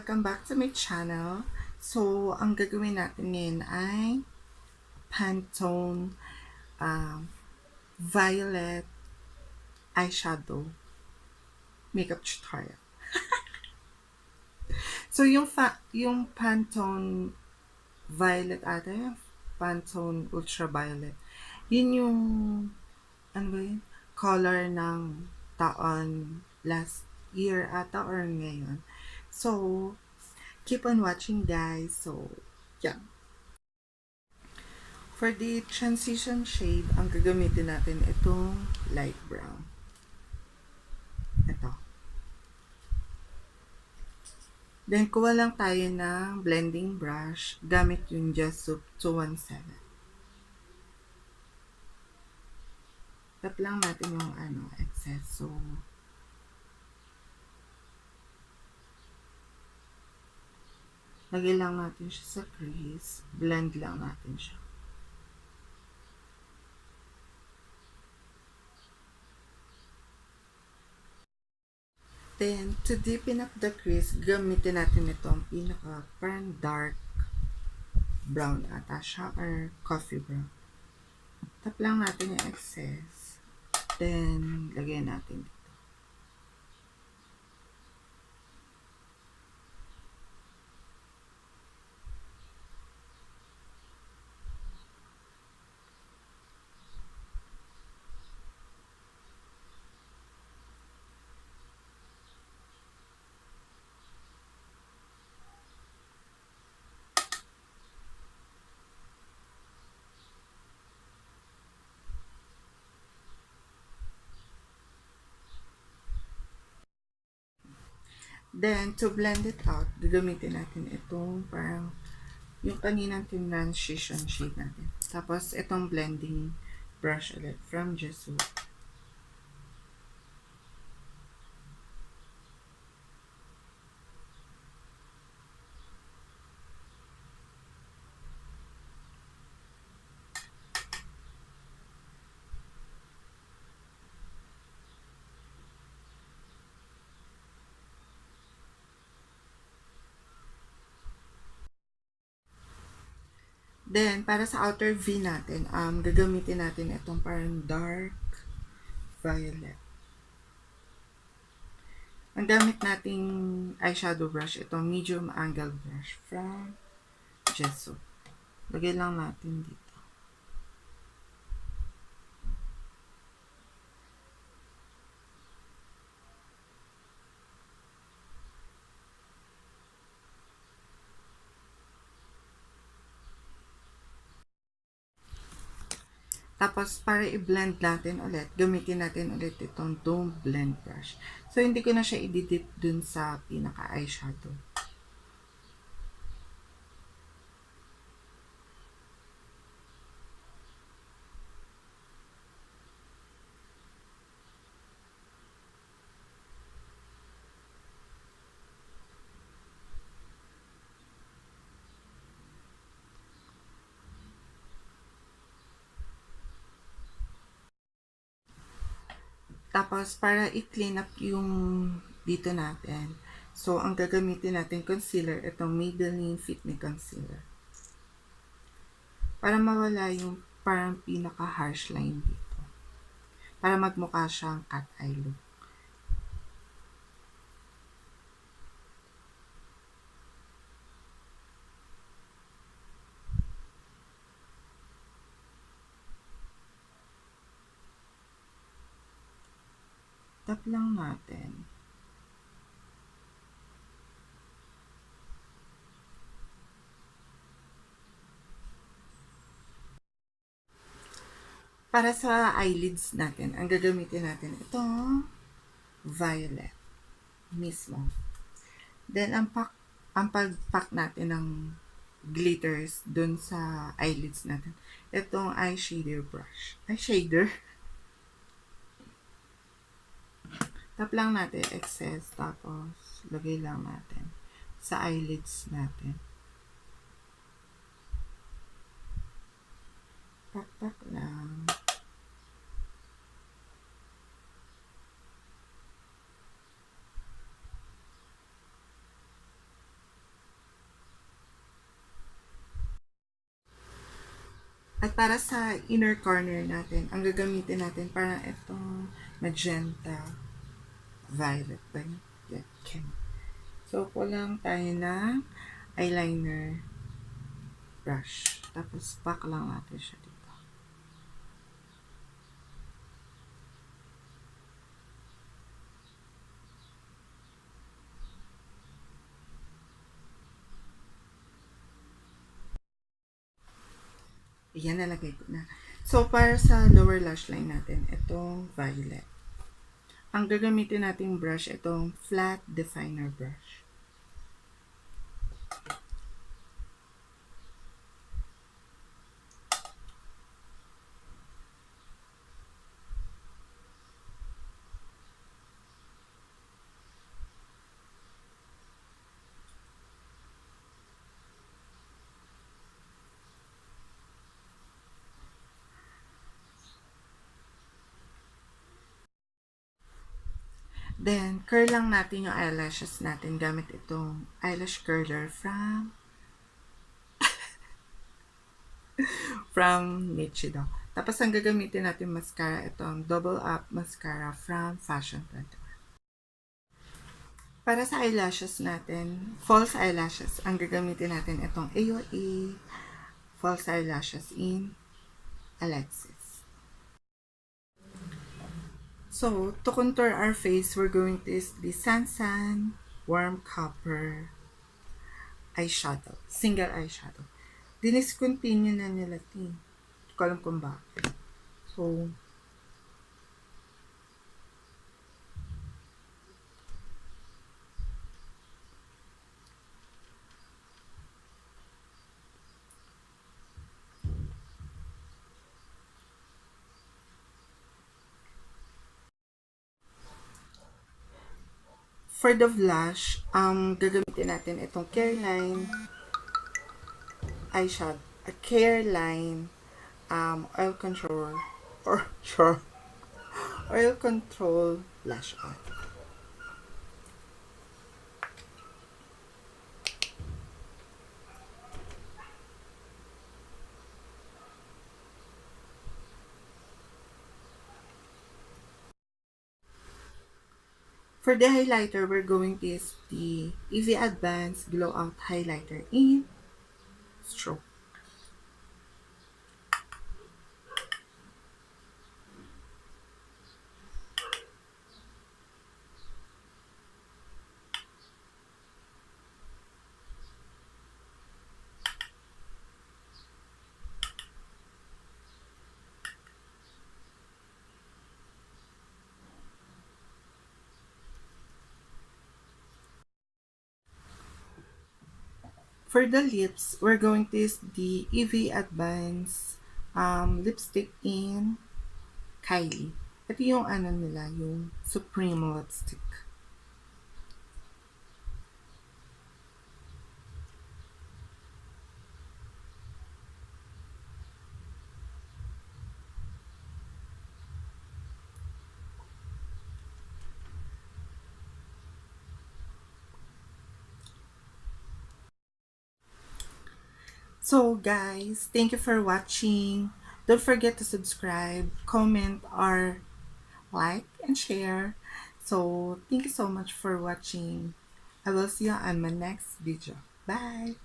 Welcome back to my channel. So, ang gagawin natin ngayon ay Pantone Violet eyeshadow makeup tutorial. So, yung Pantone Violet ata, yung Pantone UltraViolet, yun yung ano ba yun? Color ng taon last year ata or ngayon. So, keep on watching, guys. So, yeah. For the transition shade, ang gagamitin natin itong light brown. Ito. Then, kuha lang tayo ng blending brush gamit yung GiveLove 217. Tap lang natin yung excess. So, lagay lang natin siya sa crease. Blend lang natin siya. Then, to deepen up the crease, gamitin natin itong pinaka parang dark brown ata siya or coffee brown. Tap lang natin yung excess. Then, lagay natin dito. Then, to blend it out, gagamitin natin itong parang yung kaninang transition shade natin. Tapos, itong blending brush ulit from GiveLove. Then, para sa outer V natin, gagamitin natin itong parang dark violet. Ang gamit nating eyeshadow brush, itong medium angle brush from GiveLove. Lagay lang natin dito. Tapos, para i-blend natin ulit, gamitin natin ulit itong Dome Blend Brush. So, hindi ko na siya i-dip dun sa pinaka-eyeshadow. Tapos, para i-clean up yung dito natin, so, ang gagamitin natin concealer, itong Maybelline Fit Me Concealer. Para mawala yung parang pinaka-harsh line dito. Para magmukha siyang cat eye look. Tap lang natin. Para sa eyelids natin, ang gagamitin natin itong violet mismo. Then, ang pag-pack natin ng glitters dun sa eyelids natin. Itong eyeshader brush. Eyeshader. Tap lang natin excess, tapos lagay lang natin sa eyelids natin. Pak-pak lang. At para sa inner corner natin, ang gagamitin natin para itong magenta violet ba yun? Yeah, okay. So, kulang tayo ng eyeliner brush. Tapos, pack lang natin siya dito. Yan, nalagay ko na. So, para sa lower lash line natin, itong violet. Ang gagamitin nating brush, itong flat definer brush. Then, curl lang natin yung eyelashes natin gamit itong eyelash curler from Nichido. Tapos, ang gagamitin natin mascara, itong Double Up Mascara from Fashion 21. Para sa eyelashes natin, false eyelashes, ang gagamitin natin itong AUA false eyelashes in Alexis. So, to contour our face, we're going to use the Sansan Warm Copper eyeshadow. Single eyeshadow. Diniscontinue na nila ito. Hindi ko alam kung bakit. So, for the blush, gagamitin natin itong Careline eyeshadow, Careline oil control or sure, oil control blush on. For the highlighter, we're going to use the Easy Advanced Glow Out Highlighter in Stroke. For the lips, we're going to use the EV Advance lipstick in Kylie. Ito yung ano nila, yung Supreme lipstick. So guys, thank you for watching. Don't forget to subscribe, comment, or like and share. So thank you so much for watching. I will see you on my next video. Bye!